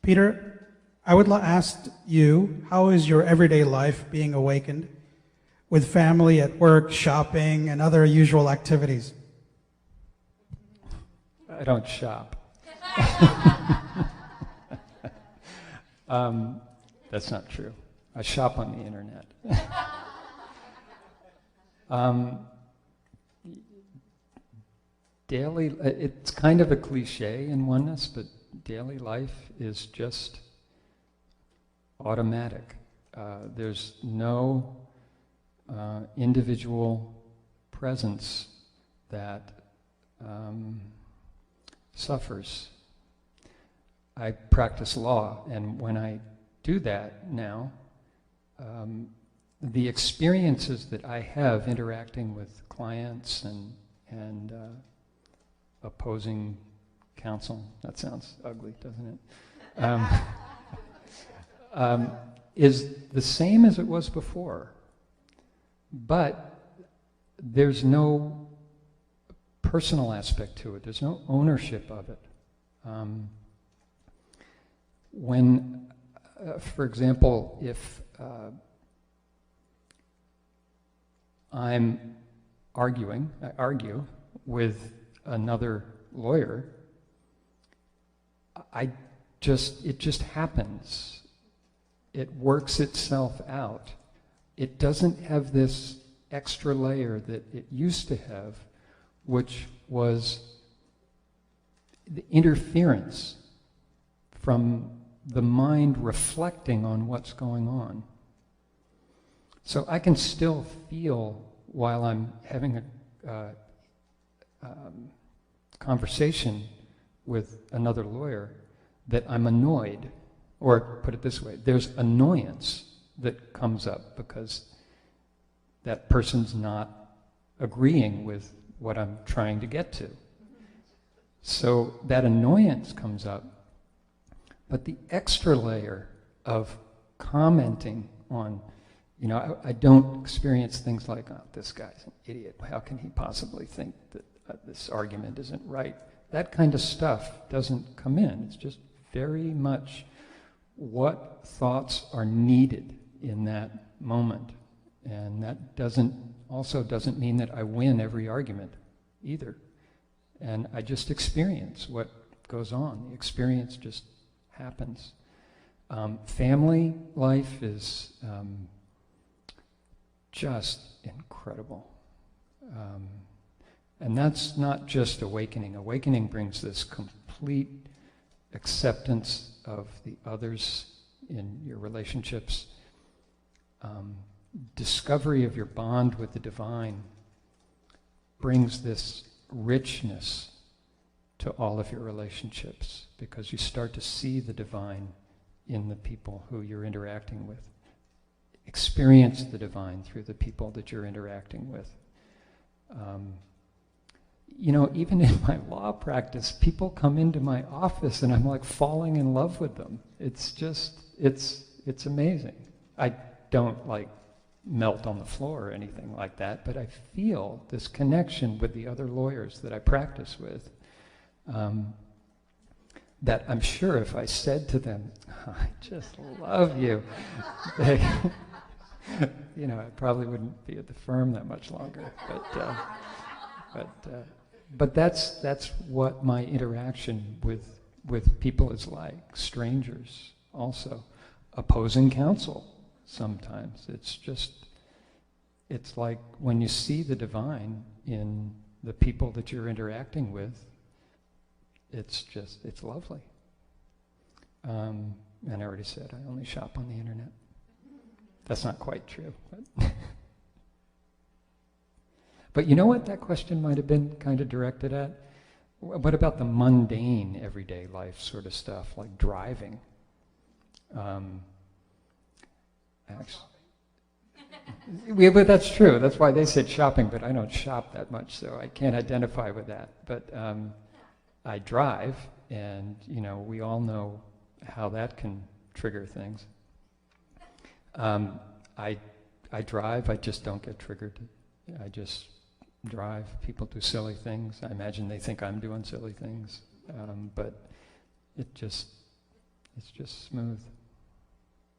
Peter, I would ask you, how is your everyday life being awakened with family, at work, shopping, and other usual activities? I don't shop. That's not true. I shop on the internet. Daily, it's kind of a cliche in oneness, but daily life is just automatic. There's no individual presence that suffers. I practice law, and when I do that now, the experiences that I have interacting with clients and opposing counsel, that sounds ugly, doesn't it? Is the same as it was before, but there's no personal aspect to it. There's no ownership of it. When, for example, if I argue with another lawyer, it just happens. It works itself out. It doesn't have this extra layer that it used to have, which was the interference from the mind reflecting on what's going on. So I can still feel while I'm having a conversation with another lawyer that I'm annoyed, or put it this way, there's annoyance that comes up because that person's not agreeing with what I'm trying to get to. So that annoyance comes up, but the extra layer of commenting on, I don't experience things like, oh, this guy's an idiot, how can he possibly think that this argument isn't right? That kind of stuff doesn't come in. It's just very much what thoughts are needed in that moment. And that doesn't mean that I win every argument either. And I just experience what goes on. The experience just happens. Family life is just incredible. And that's not just awakening. Awakening brings this complete acceptance of the others in your relationships, discovery of your bond with the divine brings this richness to all of your relationships, because you start to see the divine in the people who you're interacting with. Experience the divine through the people that you're interacting with. Even in my law practice, people come into my office and I'm like falling in love with them. It's amazing. I don't melt on the floor or anything like that, but I feel this connection with the other lawyers that I practice with, that I'm sure if I said to them, I just love you, they, I probably wouldn't be at the firm that much longer. But that's what my interaction with people is like. Strangers also. Opposing counsel sometimes. It's like when you see the divine in the people that you're interacting with, it's lovely. And I already said I only shop on the internet. That's not quite true. But you know what that question might have been kind of directed at? What about the mundane, everyday life sort of stuff, like driving? But that's true. That's why they said shopping, but I don't shop that much, so I can't identify with that. But I drive, and we all know how that can trigger things. I drive. I just don't get triggered. I just drive. People do silly things. I imagine they think I'm doing silly things, but It's just smooth.